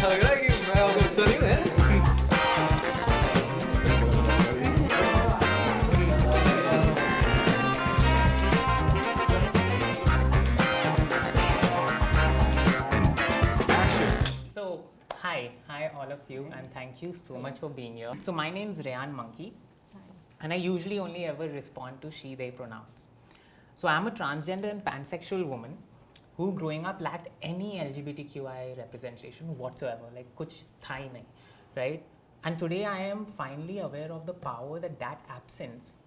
लग रहा है कि मैं अब अच्छा नहीं है. So, hi all of you, and thank you so much for being here. So, my name is Rayan Monkey, and I usually only ever respond to she, they pronouns. So, I'm a transgender and pansexual woman who growing up lacked any LGBTQI representation whatsoever, like kuch tha hi nahi, right? And today I am finally aware of the power that absence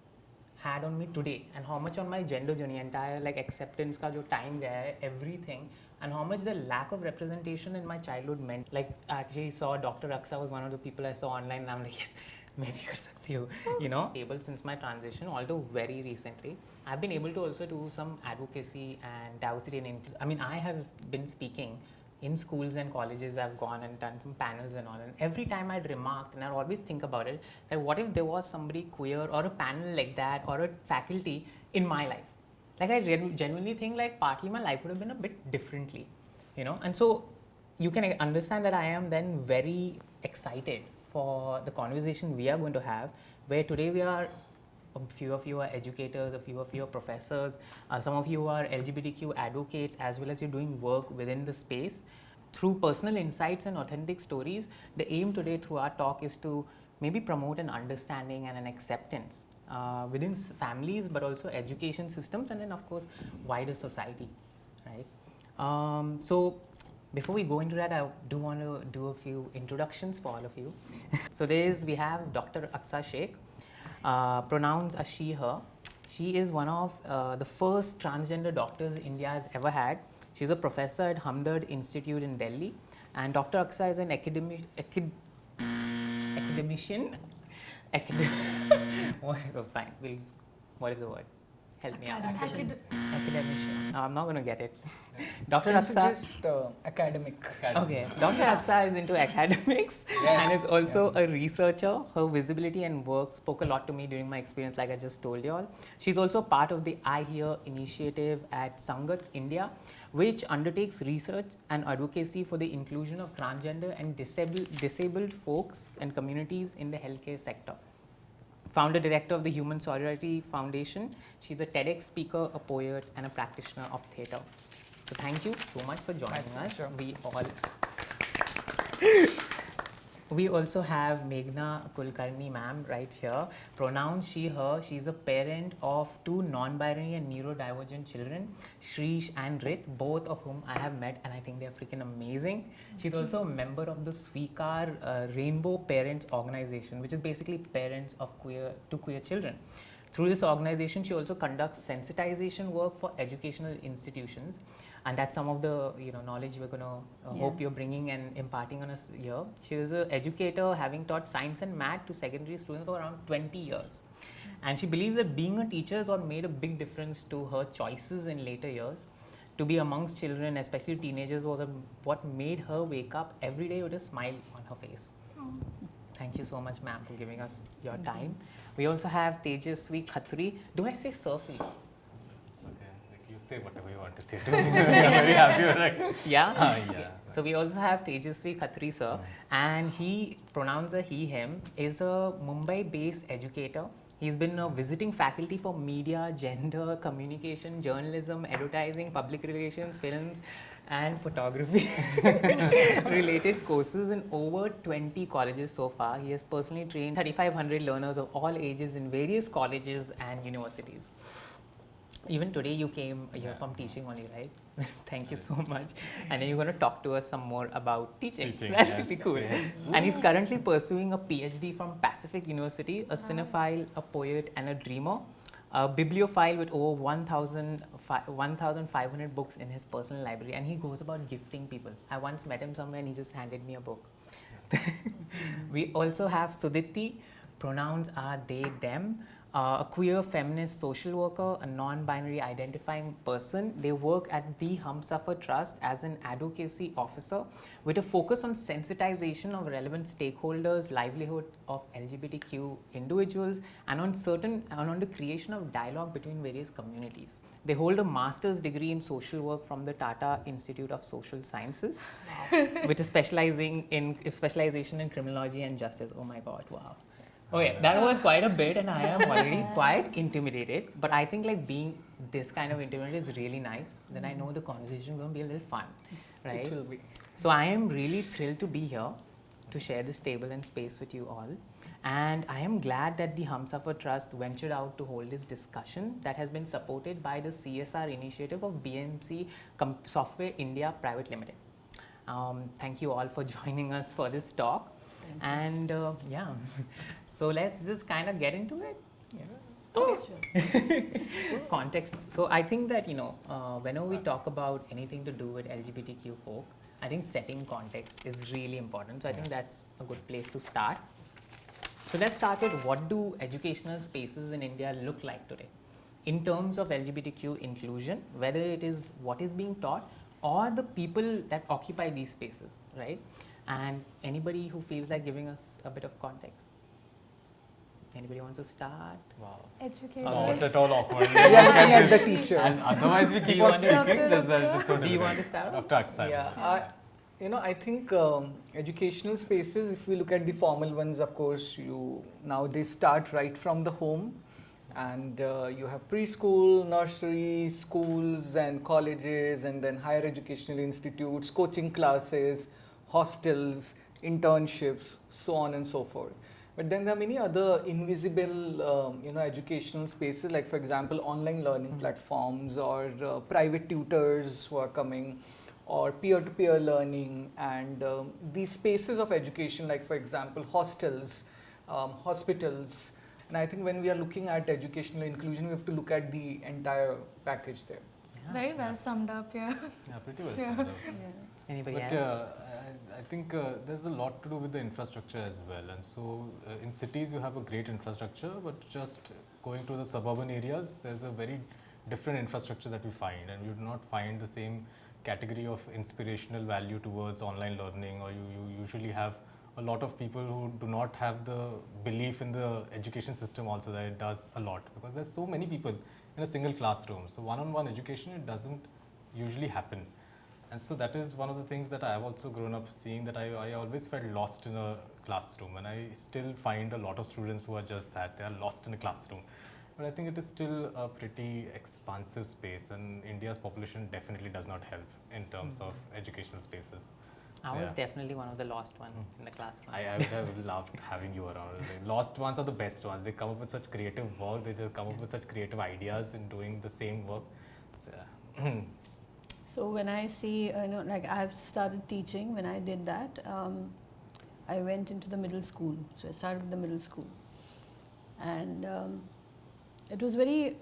had on me today, and how much on my gender journey, entire like acceptance ka jo time gaya hai, everything, and how much the lack of representation in my childhood meant. Like, I actually saw Dr. Aqsa was one of the people I saw online, and I'm like, yes, maybe kar sakti ho, you know. Able since my transition, although very recently, I've been able to also do some advocacy and diversity and I mean, I have been speaking in schools and colleges. I've gone and done some panels and all, and every time I'd remarked, and I'd always think about it, that what if there was somebody queer or a panel like that or a faculty in my life. Like, I genuinely think like partly my life would have been a bit differently, you know. And so you can understand that I am then very excited for the conversation we are going to have, where today we are, a few of you are educators, a few of you are professors, some of you are LGBTQ advocates, as well as you're doing work within the space. Through personal insights and authentic stories, the aim today through our talk is to maybe promote an understanding and an acceptance within families, but also education systems, and then of course wider society, right? So before we go into that, I do want to do a few introductions for all of you. So we have Dr. Aqsa Shaikh. Pronouns are she, her. She is one of the first transgender doctors India has ever had. She's a professor at Hamdard Institute in Delhi. And Dr. Aqsa is an academician. Fine. What is the word? Help me out. Academician. No, I'm not going to get it. Dr. Aqsa. Just academic. Okay. Dr. Aqsa is into academics and is also a researcher. Her visibility and work spoke a lot to me during my experience, like I just told you all. She's also part of the I Hear initiative at Sangat, India, which undertakes research and advocacy for the inclusion of transgender and disabled folks and communities in the healthcare sector. Founder director of the Human Solidarity Foundation. She's a TEDx speaker, a poet, and a practitioner of theatre. So thank you so much for joining us. Sure. We also have Meghna Kulkarni ma'am right here. Pronouns she, her. She's a parent of 2 non-binary and neurodivergent children, Shrish and Rit, both of whom I have met, and I think they're freaking amazing. She's also a member of the Swikar Rainbow Parents Organization, which is basically parents of queer children. Through this organization, she also conducts sensitization work for educational institutions, and that's some of the knowledge we're going to hope you're bringing and imparting on us here. She is an educator, having taught science and math to secondary students for around 20 years. And she believes that being a teacher has what made a big difference to her choices in later years. To be amongst children, especially teenagers, was what made her wake up every day with a smile on her face. Thank you so much, ma'am, for giving us your time. We also have Tejasvi Khatri. Do I say Surfi? It's okay. Like, you say whatever you want to say to me. I'm very happy. Right? Yeah? Yeah. So we also have Tejasvi Khatri, sir. And he, pronouns are he, him, is a Mumbai-based educator. He's been a visiting faculty for media, gender, communication, journalism, advertising, public relations, films, and photography related courses in over 20 colleges so far. He has personally trained 3,500 learners of all ages in various colleges and universities. Even today you came here from teaching only, right? Thank you so much. And then you're going to talk to us some more about teaching. That's really cool. Yes. And he's currently pursuing a PhD from Pacific University, a cinephile, a poet, and a dreamer. A bibliophile with over 1,500 books in his personal library, and he goes about gifting people. I once met him somewhere and he just handed me a book. We also have Suditi. Pronouns are they, them. a queer feminist social worker, a non-binary identifying person. They work at the Humsafar Trust as an advocacy officer with a focus on sensitization of relevant stakeholders, livelihood of LGBTQ individuals, and on the creation of dialogue between various communities. They hold a master's degree in social work from the Tata Institute of Social Sciences, with a specialization in criminology and justice. Oh my God! Wow. Okay, that was quite a bit, and I am already quite intimidated. But I think like being this kind of intimidated is really nice. Then I know the conversation is going to be a little fun, right? It will be. So I am really thrilled to be here to share this table and space with you all. And I am glad that the Humsafar Trust ventured out to hold this discussion that has been supported by the CSR initiative of BMC Software India Private Limited. Thank you all for joining us for this talk. And yeah, so let's just kind of get into it. Okay. Context. So I think that, whenever we talk about anything to do with LGBTQ folk, I think setting context is really important. So I think that's a good place to start. So let's start with what do educational spaces in India look like today in terms of LGBTQ inclusion, whether it is what is being taught or the people that occupy these spaces, right? And anybody who feels like giving us a bit of context? Anybody wants to start? Wow. Educator. Not at all awkward. We are looking at the teacher. And otherwise we keep you on want to- speaking. Just that just so Do you want to start? After Aqsa. Yeah, I think educational spaces, if we look at the formal ones, of course, now they start right from the home, and you have preschool, nursery, schools and colleges, and then higher educational institutes, coaching classes, hostels, internships, so on and so forth. But then there are many other invisible, educational spaces, like for example, online learning platforms or private tutors who are coming, or peer-to-peer learning, and these spaces of education, like for example, hostels, hospitals. And I think when we are looking at educational inclusion, we have to look at the entire package there. Very well summed up, yeah. Yeah, pretty well summed up. Anybody But else? I think there's a lot to do with the infrastructure as well. And so in cities you have a great infrastructure, but just going to the suburban areas, there's a very different infrastructure that we find, and we do not find the same category of inspirational value towards online learning, or you usually have a lot of people who do not have the belief in the education system also that it does a lot, because there's so many people in a single classroom. So one-on-one education, it doesn't usually happen. And so that is one of the things that I have also grown up seeing, that I always felt lost in a classroom, and I still find a lot of students who are just that, they are lost in a classroom. But I think it is still a pretty expansive space, and India's population definitely does not help in terms of educational spaces. I So was yeah. definitely one of the lost ones in the classroom. I would have loved having you around. The lost ones are the best ones. They come up with such creative work, they just come up with such creative ideas in doing the same work. So, yeah. So when I see, like I've started teaching, when I did that, I went into the middle school. So I started with the middle school. And it was very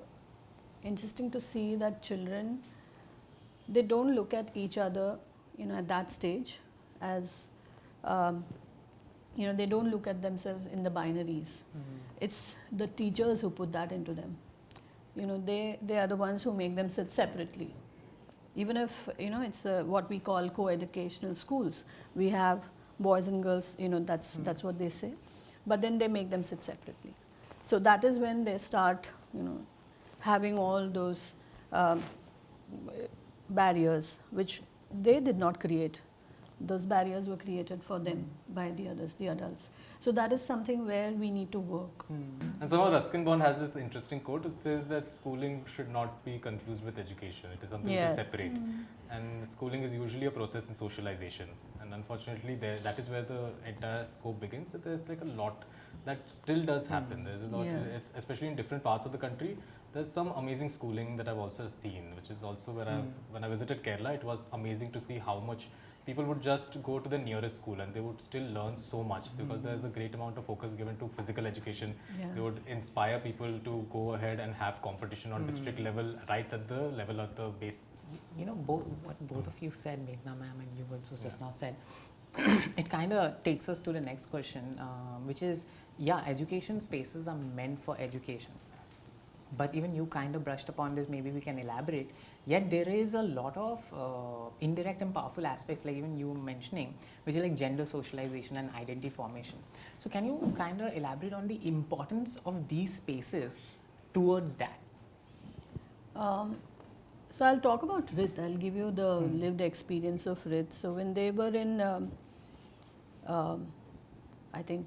interesting to see that children, they don't look at each other, at that stage as, they don't look at themselves in the binaries. It's the teachers who put that into them. They are the ones who make them sit separately. Even if, it's what we call co-educational schools. We have boys and girls, that's what they say. But then they make them sit separately. So that is when they start, having all those barriers, which they did not create. Those barriers were created for them by the others, the adults. So that is something where we need to work. And somehow Ruskin Bond has this interesting quote. It says that schooling should not be confused with education. It is something to separate. And schooling is usually a process in socialization. And unfortunately, that is where the entire scope begins. So there's like a lot that still does happen. There's a lot, it's, especially in different parts of the country. There's some amazing schooling that I've also seen, which is also where when I visited Kerala, it was amazing to see how much people would just go to the nearest school and they would still learn so much, because there's a great amount of focus given to physical education. They would inspire people to go ahead and have competition on district level, right at the level of the base. What both of you said, Meghna ma'am, and you also just now said, it kind of takes us to the next question, which is, yeah, education spaces are meant for education. But even you kind of brushed upon this, maybe we can elaborate. Yet there is a lot of indirect and powerful aspects, like even you mentioning, which is like gender socialization and identity formation. So can you kind of elaborate on the importance of these spaces towards that? So I'll talk about Rit. I'll give you the lived experience of Rit. So when they were in, I think,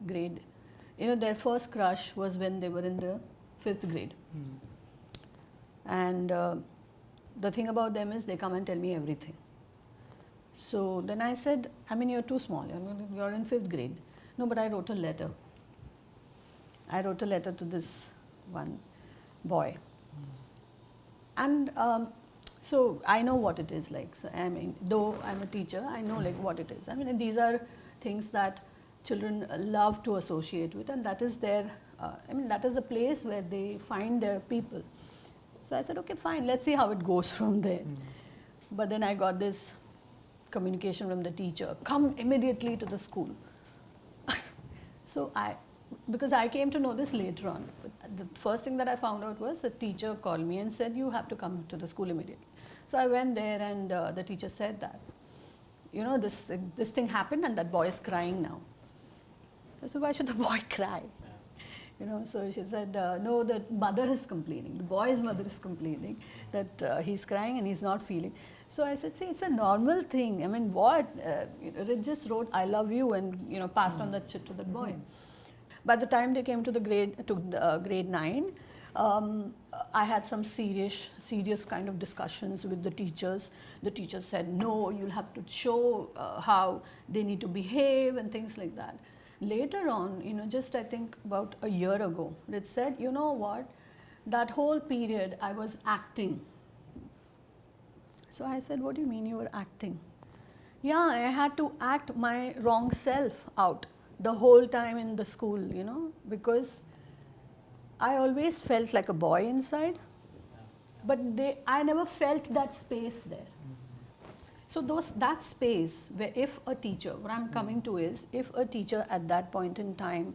grade, their first crush was when they were in the 5th grade. And the thing about them is they come and tell me everything. So then I said, you're too small. You're in 5th grade. No, but I wrote a letter. I wrote a letter to this one boy. And so I know what it is like. So though I'm a teacher, I know like what it is. And these are things that children love to associate with, and that is their, that is a place where they find their people. So I said, okay, fine, let's see how it goes from there. But then I got this communication from the teacher, come immediately to the school. So because I came to know this later on. But the first thing that I found out was the teacher called me and said, you have to come to the school immediately. So I went there, and the teacher said that, this thing happened and that boy is crying now. I said, why should the boy cry? So she said, no, the mother is complaining. The boy's mother is complaining that he's crying and he's not feeling. So I said, see, it's a normal thing. What? It just wrote, I love you, and, passed on that shit to that boy. By the time they came to the grade 9, I had some serious kind of discussions with the teachers. The teachers said, no, you'll have to show how they need to behave and things like that. Later on, just I think about a year ago, it said, you know what, that whole period I was acting. So I said, what do you mean you were acting? Yeah, I had to act my wrong self out the whole time in the school, because I always felt like a boy inside, but I never felt that space there. So that space where if a teacher, what I'm coming to is, if a teacher at that point in time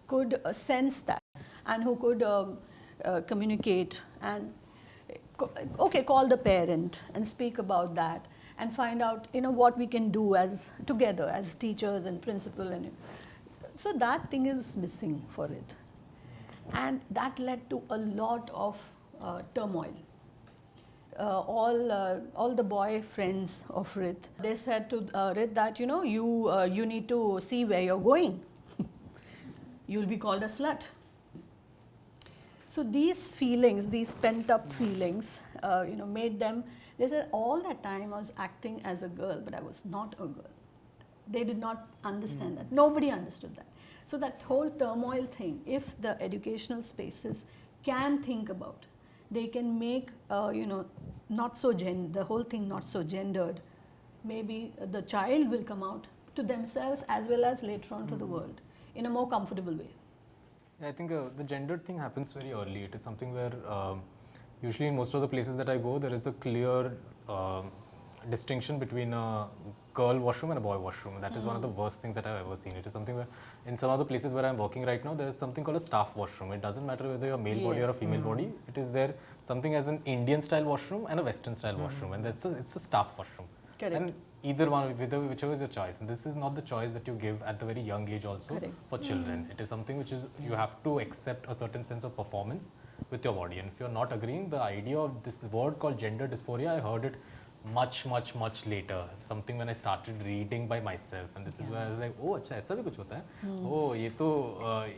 could sense that, and who could communicate and, call the parent and speak about that and find out, what we can do together as teachers and principal. So that thing is missing for it. And that led to a lot of turmoil. All the boy friends of Rit, they said to Rit that, you need to see where you're going. You'll be called a slut. So these feelings, these pent up feelings, made them, they said all that time I was acting as a girl, but I was not a girl. They did not understand that. Nobody understood that. So that whole turmoil thing, if the educational spaces can think about, they can make, not so the whole thing not so gendered, maybe the child will come out to themselves as well as later on to the world in a more comfortable way. I think the gendered thing happens very early. It is something where usually in most of the places that I go, there is a clear distinction between a girl washroom and a boy washroom. That is one of the worst things that I've ever seen. It is something where in some of the places where I'm working right now, there is something called a staff washroom. It doesn't matter whether you're a male body or a female body. It is there something as an Indian style washroom and a Western style washroom, and it's a staff washroom. Correct. And either one, whichever is your choice. And this is not the choice that you give at the very young age also. Correct. For children. It is something which is, you have to accept a certain sense of performance with your body. And if you're not agreeing, the idea of this word called gender dysphoria, I heard it much later. Something when I started reading by myself, and this is where I was like, oh, अच्छा ऐसा भी कुछ होता है? Oh, ये तो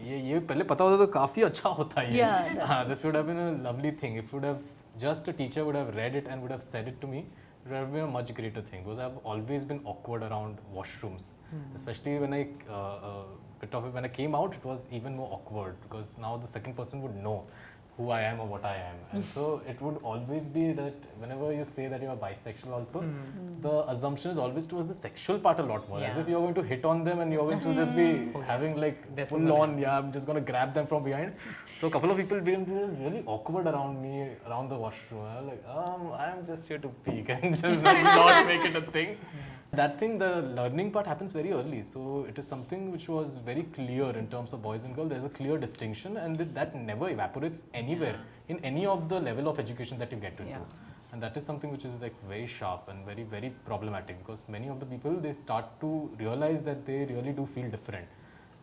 ये पहले पता होता तो काफी अच्छा होता है. Yeah. This would have been a lovely thing. If would have just a teacher would have read it and would have said it to me, it would have been a much greater thing, because I've always been awkward around washrooms, especially when when I came out, it was even more awkward, because now the second person would know who I am or what I am. And so it would always be that whenever you say that you are bisexual also, the assumption is always towards the sexual part a lot more, as if you're going to hit on them and you're going to just be having like full on, I'm just going to grab them from behind. So a couple of people became really awkward around me, around the washroom. I was like, I'm just here to peek and just not make it a thing. That thing, the learning part happens very early. So it is something which was very clear in terms of boys and girls. There's a clear distinction, and that never evaporates anywhere in any of the level of education that you get into. Yeah. And that is something which is like very sharp and very, very problematic, because many of the people, they start to realize that they really do feel different.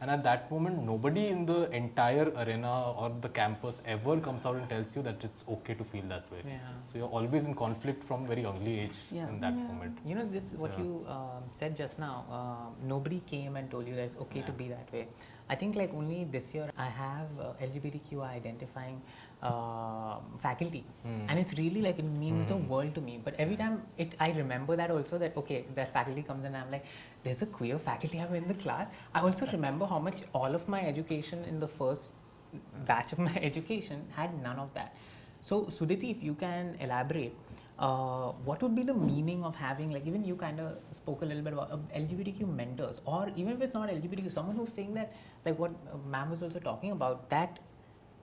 And at that moment, nobody in the entire arena or the campus ever comes out and tells you that it's okay to feel that way. Yeah. So you're always in conflict from very early age Yeah. in that Yeah. moment. You know, this what Yeah. you said just now. Nobody came and told you that it's okay to Yeah. be that way. I think like only this year I have LGBTQI identifying faculty, and it's really like it means the world to me. But every time I remember that also, that okay, that faculty comes and I'm like, there's a queer faculty I'm in the class. I also remember how much all of my education in the first batch of my education had none of that. So Suditi, if you can elaborate, what would be the meaning of having, like, even you kind of spoke a little bit about LGBTQ mentors, or even if it's not LGBTQ, someone who's saying that, like what ma'am was also talking about, that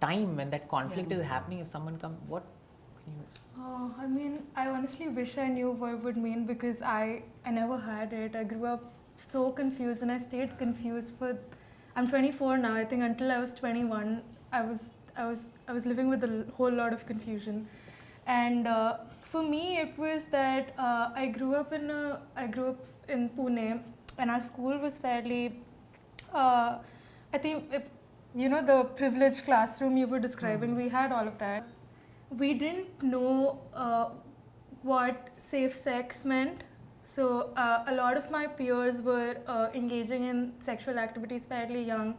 time when that conflict is happening, if someone comes, what can you... I mean, I honestly wish I knew what it would mean, because I never had it. I grew up so confused, and I stayed confused for, I'm 24 now. I think until I was 21, I was living with a whole lot of confusion. And for me, it was that I grew up in Pune, and our school was fairly, I think, you know, the privileged classroom you were describing, we had all of that. We didn't know what safe sex meant. So a lot of my peers were engaging in sexual activities fairly young,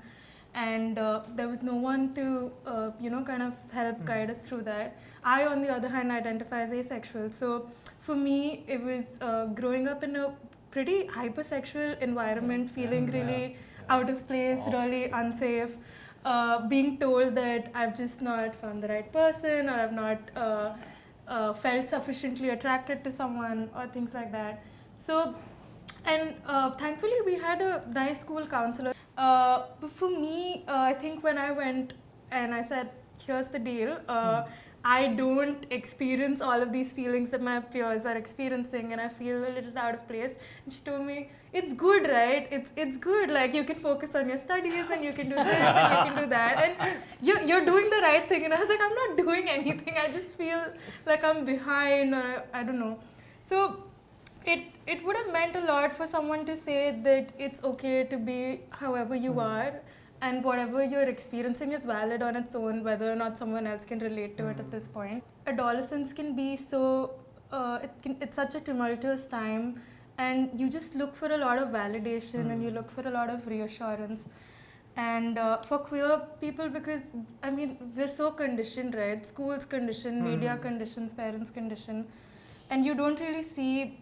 and there was no one to, you know, kind of help guide us through that. I, on the other hand, identify as asexual. So for me, it was growing up in a pretty hypersexual environment, feeling really out of place, really unsafe, being told that I've just not found the right person, or I've not felt sufficiently attracted to someone, or things like that. So, and thankfully we had a nice school counselor. But for me, I think when I went and I said, here's the deal, I don't experience all of these feelings that my peers are experiencing, and I feel a little out of place. And she told me, it's good, right? It's good. Like, you can focus on your studies, and you can do this and you can do that, and you're doing the right thing. And I was like, I'm not doing anything. I just feel like I'm behind, or I don't know. So it would have meant a lot for someone to say that it's okay to be however you are, and whatever you're experiencing is valid on its own, whether or not someone else can relate to it at this point. Adolescence can be so, it's such a tumultuous time, and you just look for a lot of validation and you look for a lot of reassurance. And for queer people, because I mean, we're so conditioned, right? Schools condition, media conditions, parents condition, and you don't really see,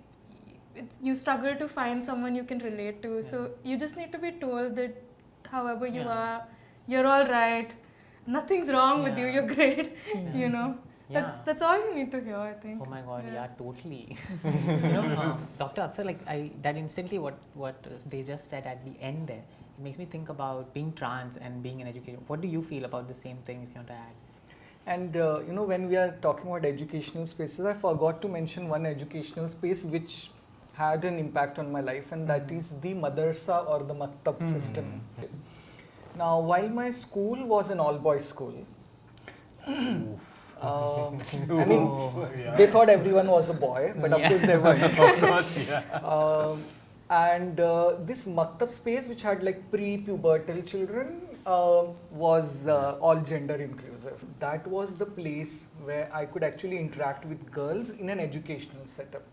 you struggle to find someone you can relate to. So you just need to be told that however you are, you're all right, nothing's wrong with you, you're great, you know. That's all you need to hear, I think. Oh my God, yeah, totally. You know, Dr. Aqsa, like that instantly what they just said at the end there, it makes me think about being trans and being an educator. What do you feel about the same thing, if you want to add? And you know, when we are talking about educational spaces, I forgot to mention one educational space which had an impact on my life, and that is the madrasa or the maktab system. Now, while my school was an all-boys school, I mean, they thought everyone was a boy, but of course they weren't. Of course, yeah. And this maktab space, which had like pre-pubertal children, was all gender inclusive. That was the place where I could actually interact with girls in an educational setup.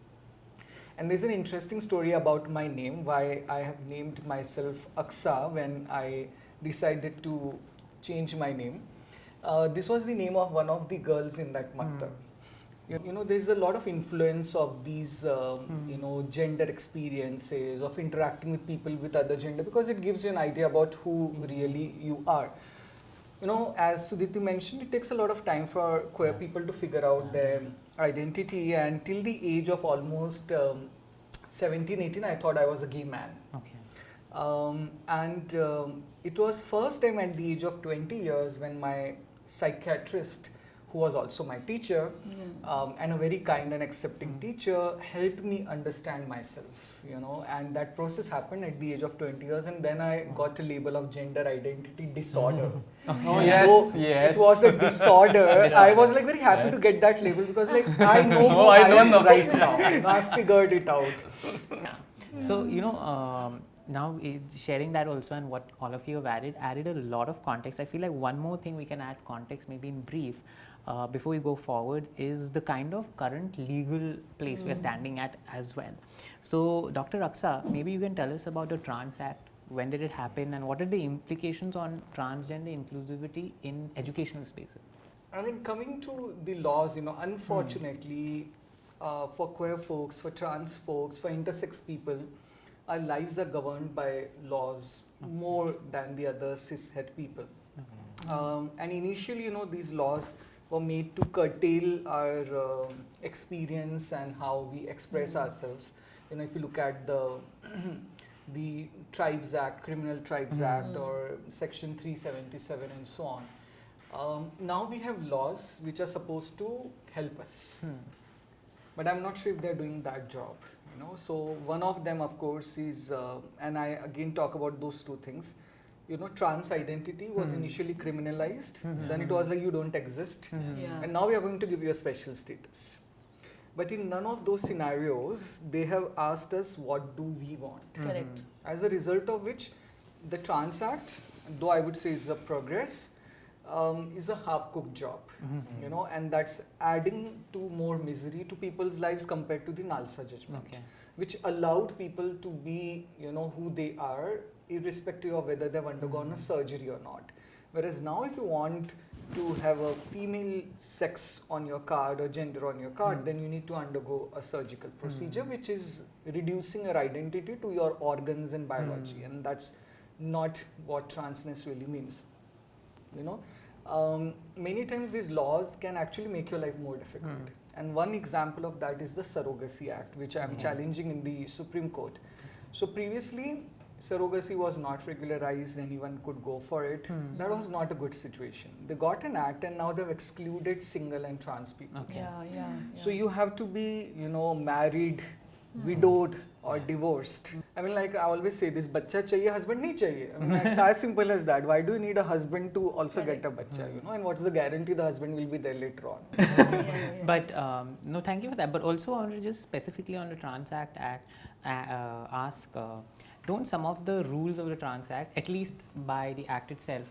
And there's an interesting story about my name, why I have named myself Aqsa when I decided to change my name. This was the name of one of the girls in that maktab. You know, there's a lot of influence of these, you know, gender experiences, of interacting with people with other gender, because it gives you an idea about who really you are. You know, as Suditi mentioned, it takes a lot of time for queer people to figure out their identity, and till the age of almost 17, 18, I thought I was a gay man. Okay. It was first time at the age of 20 years when my psychiatrist, who was also my teacher, and a very kind and accepting teacher, helped me understand myself, you know, and that process happened at the age of 20 years, and then I got a label of gender identity disorder. Oh, And yes, though yes. it was a disorder. I was like very happy to get that label because like I know who I am right now. You know, I figured it out. So, you know, now sharing that also and what all of you have added a lot of context. I feel like one more thing we can add context, maybe in brief, before we go forward, is the kind of current legal place we are standing at as well. So, Dr. Aqsa, maybe you can tell us about the Trans Act. When did it happen, and what are the implications on transgender inclusivity in educational spaces? I mean, coming to the laws, you know, unfortunately, for queer folks, for trans folks, for intersex people, our lives are governed by laws more than the other cishet people. And initially, you know, these laws were made to curtail our experience and how we express ourselves. You know, if you look at the Tribes Act, Criminal Tribes Act, or Section 377 and so on. Now we have laws which are supposed to help us. But I'm not sure if they're doing that job. You know, so one of them, of course, is, and I again talk about those two things. You know, trans identity was initially criminalized. Then it was like you don't exist, and now we are going to give you a special status. But in none of those scenarios, they have asked us what do we want. Correct. As a result of which, the Trans Act, though I would say is a progress, is a half-cooked job, you know, and that's adding to more misery to people's lives compared to the Nalsa judgment, which allowed people to be, you know, who they are, irrespective of whether they've undergone a surgery or not. Whereas now, if you want to have a female sex on your card or gender on your card, then you need to undergo a surgical procedure, which is reducing your identity to your organs and biology, and that's not what transness really means. You know, many times these laws can actually make your life more difficult. And one example of that is the Surrogacy Act, which I am challenging in the Supreme Court. So previously, surrogacy was not regularized, anyone could go for it. That was not a good situation. They got an act and now they've excluded single and trans people. So you have to be, you know, married, widowed or divorced. I mean, like I always say this, bacha chahiye, husband nahi chahiye. I mean, it's as simple as that. Why do you need a husband to also get a bacha, you know, and what's the guarantee the husband will be there later on? But no, thank you for that. But also I want to just specifically on the Trans Act ask, don't some of the rules of the Trans Act, at least by the Act itself,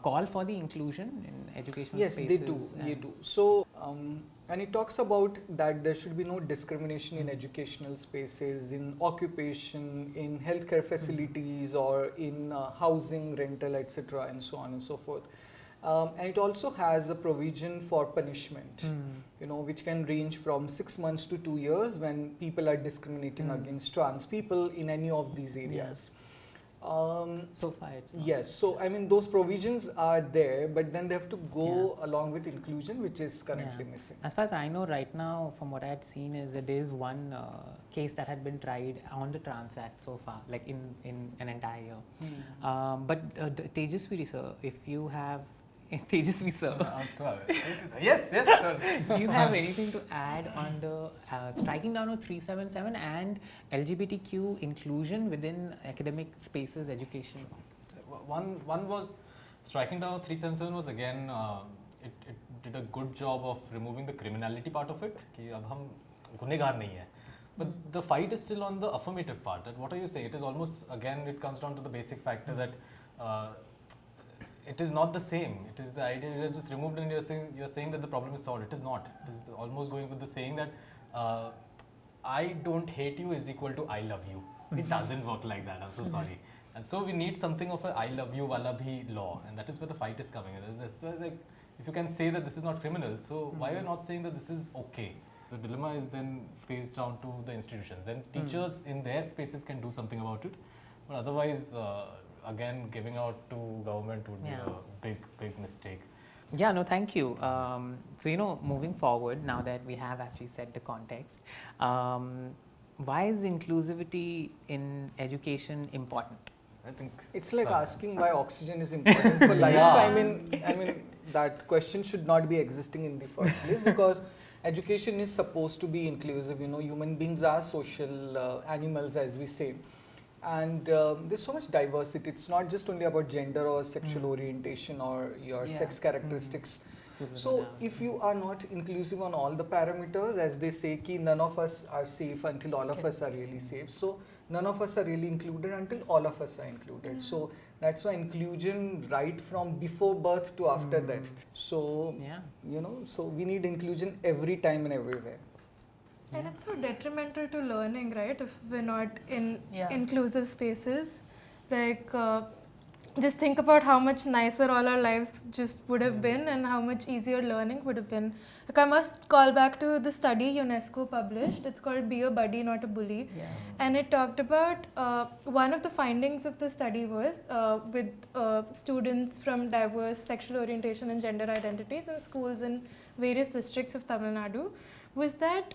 call for the inclusion in educational Yes, spaces? they do. So, and it talks about that there should be no discrimination in educational spaces, in occupation, in healthcare facilities, or in housing, rental, etc., and so on and so forth. And it also has a provision for punishment, you know, which can range from 6 months to 2 years when people are discriminating against trans people in any of these areas. So far it's not. Yes, so I mean those provisions are there, but then they have to go along with inclusion, which is currently missing. As far as I know right now, from what I had seen, is that there is one case that had been tried on the Trans Act so far, like in an entire year. But Tejasvi sir, if you have Tejasvi sir, Yes, sir. do you have anything to add on the striking down of 377 and LGBTQ inclusion within academic spaces education? One was striking down 377 was again it did a good job of removing the criminality part of it. कि अब हम गुनहगार नहीं है. But the fight is still on the affirmative part. That what are you saying? It is almost again it comes down to the basic factor that it is not the same. It is the idea you just removed and you're saying that the problem is solved. It is not. It is almost going with the saying that I don't hate you is equal to I love you. It doesn't work like that. I'm so sorry. And so we need something of a I love you wala bhi law, and that is where the fight is coming. That's why, like, if you can say that this is not criminal, so why are you not saying that this is okay? The dilemma is then phased down to the institutions. Then teachers in their spaces can do something about it, but otherwise, again, giving out to government would be a big mistake. Yeah, no, thank you. So, you know, moving forward, now that we have actually set the context, why is inclusivity in education important? I think It's like some- asking why oxygen is important for life. Yeah. I mean that question should not be existing in the first place because education is supposed to be inclusive. You know, human beings are social animals, as we say, and there's so much diversity. It's not just only about gender or sexual orientation or your Yeah. sex characteristics. People So don't have- if you are not inclusive on all the parameters, as they say, ki none of us are safe until all of us are really safe. So none of us are really included until all of us are included. So that's why inclusion right from before birth to after death. So Yeah. you know, so we need inclusion every time and everywhere. And it's so detrimental to learning, right? If we're not in Yeah. inclusive spaces, like just think about how much nicer all our lives just would have been, and how much easier learning would have been. Like I must call back to the study UNESCO published. It's called "Be a Buddy, Not a Bully," Yeah. and it talked about one of the findings of the study was with students from diverse sexual orientation and gender identities in schools in various districts of Tamil Nadu, was that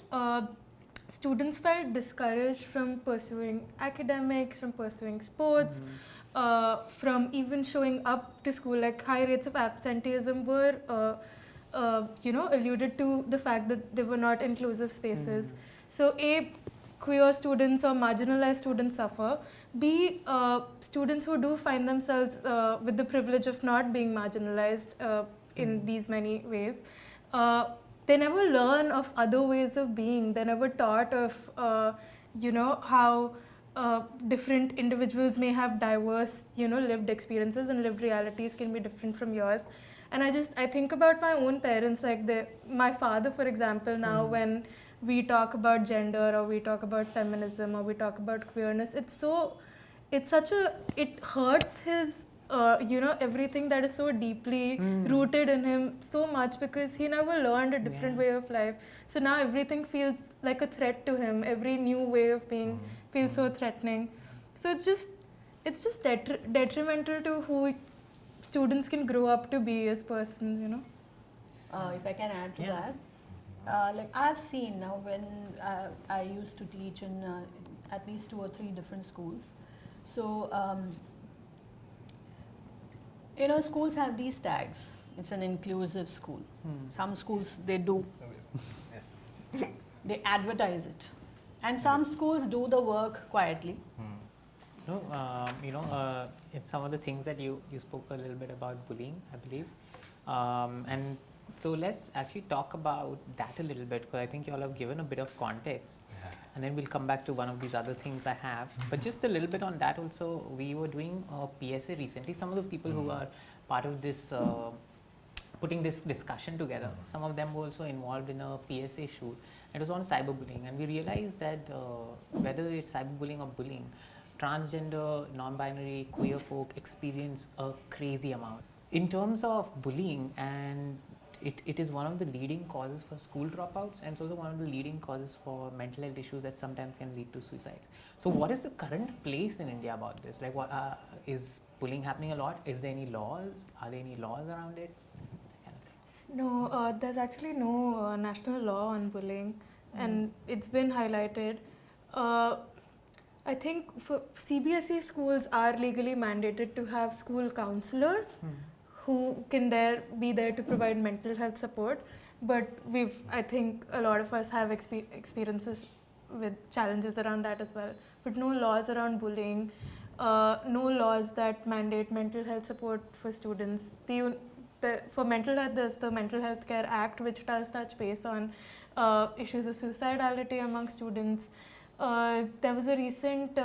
students felt discouraged from pursuing academics, from pursuing sports, from even showing up to school. Like high rates of absenteeism were, alluded to the fact that they were not inclusive spaces. So A, queer students or marginalized students suffer. B, students who do find themselves with the privilege of not being marginalized in these many ways, they never learn of other ways of being. They're never taught of, how different individuals may have diverse, lived experiences, and lived realities can be different from yours. And I think about my own parents, like my father, for example, now when we talk about gender or we talk about feminism or we talk about queerness, it hurts his, everything that is so deeply rooted in him so much, because he never learned a different way of life. So now everything feels like a threat to him. Every new way of being feels so threatening. So it's just detrimental to who students can grow up to be as persons. If I can add to Yeah. that, like I've seen now when I used to teach in at least 2 or 3 different schools. So, schools have these tags. It's an inclusive school. Some schools, they do. Yes. They advertise it. And some schools do the work quietly. No, it's some of the things that you spoke a little bit about bullying, I believe. And so let's actually talk about that a little bit, because I think you all have given a bit of context. Yeah. And then we'll come back to one of these other things I have. But just a little bit on that also, we were doing a PSA recently. Some of the people who are part of this, putting this discussion together, some of them were also involved in a PSA shoot. It was on cyberbullying, and we realized that whether it's cyberbullying or bullying, transgender, non-binary, queer folk experience a crazy amount. In terms of bullying, and it is one of the leading causes for school dropouts, and it's also one of the leading causes for mental health issues that sometimes can lead to suicides. So what is the current place in India about this? Like, what is bullying happening a lot? Is there any laws? Are there any laws around it? That kind of thing. No, there's actually no national law on bullying, and it's been highlighted. I think for CBSE schools are legally mandated to have school counselors who can be there to provide mental health support. But I think a lot of us have experiences with challenges around that as well. But no laws around bullying, no laws that mandate mental health support for students. For mental health, there's the Mental Health Care Act, which does touch base on issues of suicidality among students. There was a recent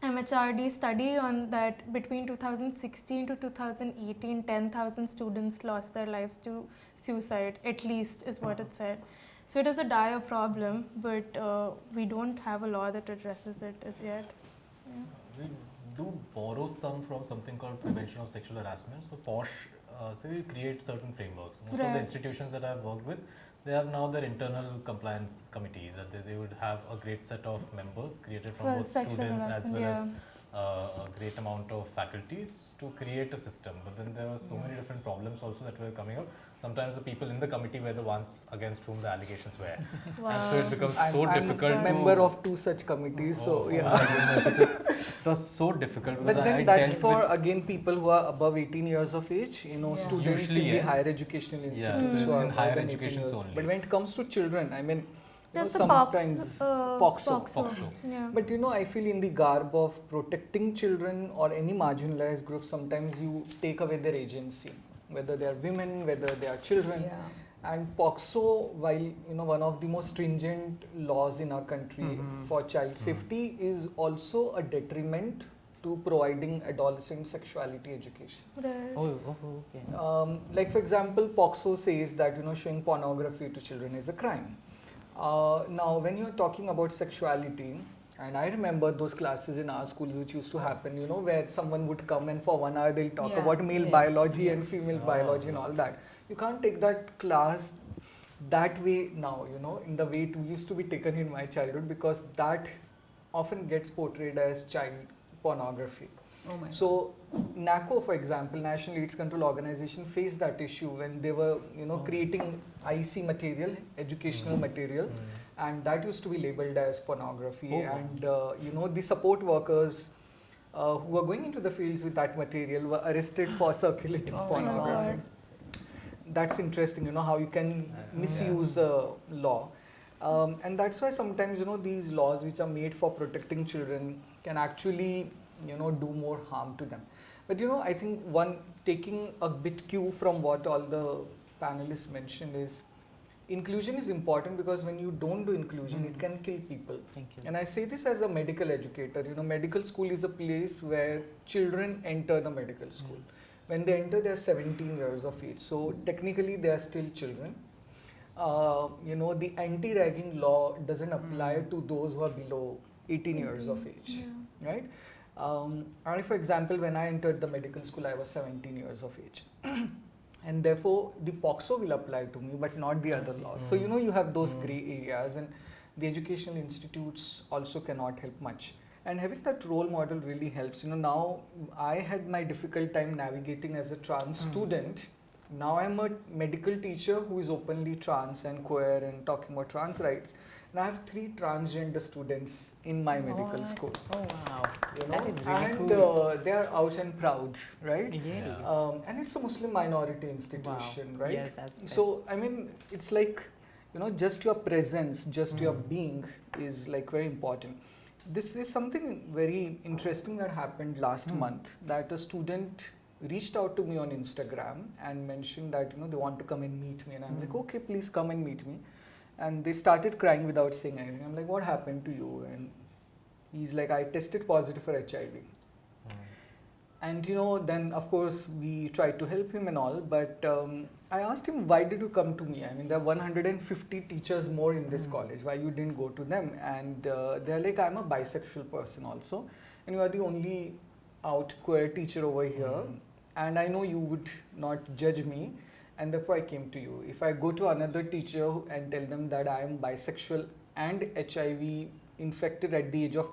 MHRD study on that between 2016 to 2018, 10,000 students lost their lives to suicide, at least is what it said. So it is a dire problem, but we don't have a law that addresses it as yet. Yeah. We do borrow some from something called prevention of sexual harassment. So POSH, we create certain frameworks. Most of Right. the institutions that I've worked with, they have now their internal compliance committee, that they would have a great set of members created from For both sexual students as harassment, well yeah. as a great amount of faculties to create a system. But then there were so many different problems also that were coming up. Sometimes the people in the committee were the ones against whom the allegations were. And so it becomes so difficult I'm to... a member of 2 such committees, so Oh yeah. my goodness, it was so difficult. But because then I that's dealt for with- again people who are above 18 years of age, Yeah. students Usually, in the yes. higher educational Yeah, institutions so who are in more higher than 18 educations years. only. But when it comes to children, I mean, There's the sometimes POXO. POXO. Yeah. But I feel in the garb of protecting children or any marginalized group, sometimes you take away their agency, whether they are women, whether they are children. Yeah. And POXO, while one of the most stringent laws in our country for child safety, is also a detriment to providing adolescent sexuality education. Right. Okay. Like for example, POXO says that showing pornography to children is a crime. Now, when you're talking about sexuality, and I remember those classes in our schools which used to happen, where someone would come and for 1 hour they'll talk Yeah, about male yes, biology and yes. female Oh, biology and all that. You can't take that class that way now, in the way it used to be taken in my childhood, because that often gets portrayed as child pornography. Oh my So NACO, for example, National AIDS Control Organization, faced that issue when they were, creating IC material, educational material, and that used to be labeled as pornography. Oh. And the support workers who were going into the fields with that material were arrested for circulating Oh my pornography. God. That's interesting, how you can misuse a law. And that's why sometimes, these laws which are made for protecting children can actually, do more harm to them. But, I think taking a bit cue from what all the panelists mentioned is, inclusion is important because when you don't do inclusion, it can kill people. Thank you. And I say this as a medical educator. Medical school is a place where children enter the medical school. When they enter, they are 17 years of age. So technically, they are still children. The anti-ragging law doesn't apply to those who are below 18 years of age, right? And for example, when I entered the medical school, I was 17 years of age. And therefore, the POXO will apply to me, but not the other laws. So, you have those grey areas, and the educational institutes also cannot help much. And having that role model really helps. Now I had my difficult time navigating as a trans student. Now I'm a medical teacher who is openly trans and queer and talking about trans rights. And I have 3 transgender students in my medical school. Oh wow. You know, That is really and cool. they are out and proud, right? Yeah. And it's a Muslim minority institution, right? Yes, that's So I mean, it's like just your presence, just your being is like very important. This is something very interesting that happened last month. That a student reached out to me on Instagram and mentioned that they want to come and meet me, and I'm like, okay, please come and meet me. And they started crying without saying anything. I'm like, what happened to you? And he's like, I tested positive for HIV. And then of course we tried to help him and all, but I asked him, why did you come to me? I mean, there are 150 teachers more in this college. Why you didn't go to them? And they're like, I'm a bisexual person also, and you are the only out queer teacher over here, and I know you would not judge me, and therefore I came to you. If I go to another teacher and tell them that I am bisexual and HIV infected at the age of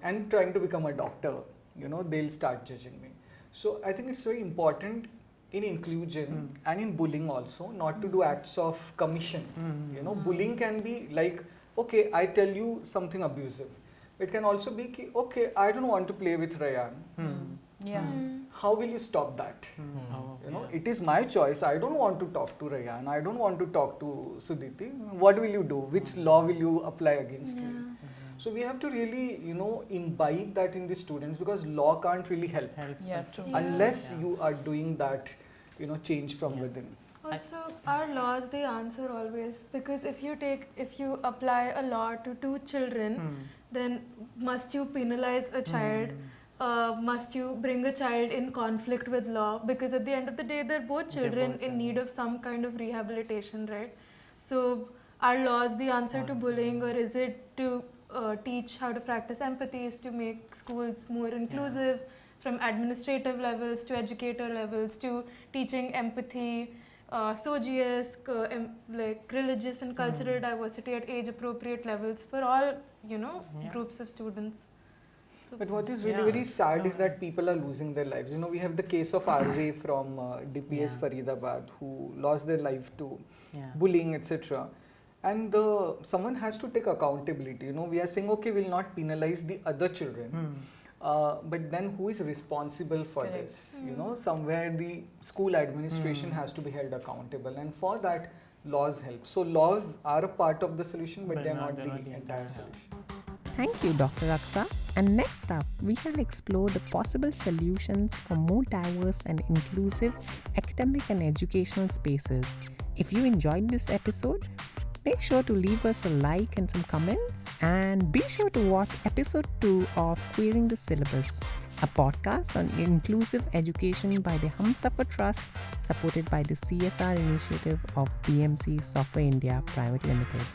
and trying to become a doctor, they'll start judging me. So I think it's very important in inclusion and in bullying also not to do acts of commission. Bullying can be like, okay, I tell you something abusive. It can also be, okay, I don't want to play with Rayan. Yeah. How will you stop that? It is my choice. I don't want to talk to Rayan. I don't want to talk to Suditi. What will you do? Which law will you apply against me? So we have to really, imbibe that in the students, because law can't really help Yeah, true. unless you are doing that, change from within. Also, our laws, they answer always, because if you apply a law to 2 children, then must you penalize a child? Must you bring a child in conflict with law? Because at the end of the day, they're both children in need of some kind of rehabilitation, right? So are laws the answer to bullying, or is it to teach how to practice empathy, is to make schools more inclusive, from administrative levels to educator levels to teaching empathy, SOGS, like religious and cultural diversity at age appropriate levels for all groups of students. But what is really very sad is that people are losing their lives. You know, we have the case of RJ from DPS Faridabad who lost their life to bullying, etc. And someone has to take accountability. You know, we are saying, okay, we'll not penalize the other children. But then who is responsible for Correct. this? You know, somewhere the school administration has to be held accountable. And for that, laws help. So laws are a part of the solution, but they're not the entire solution. Thank you, Dr. Aqsa. And next up, we shall explore the possible solutions for more diverse and inclusive academic and educational spaces. If you enjoyed this episode, make sure to leave us a like and some comments, and be sure to watch episode 2 of Queering the Syllabus, a podcast on inclusive education by the Humsafar Trust, supported by the CSR initiative of BMC Software India Private Limited.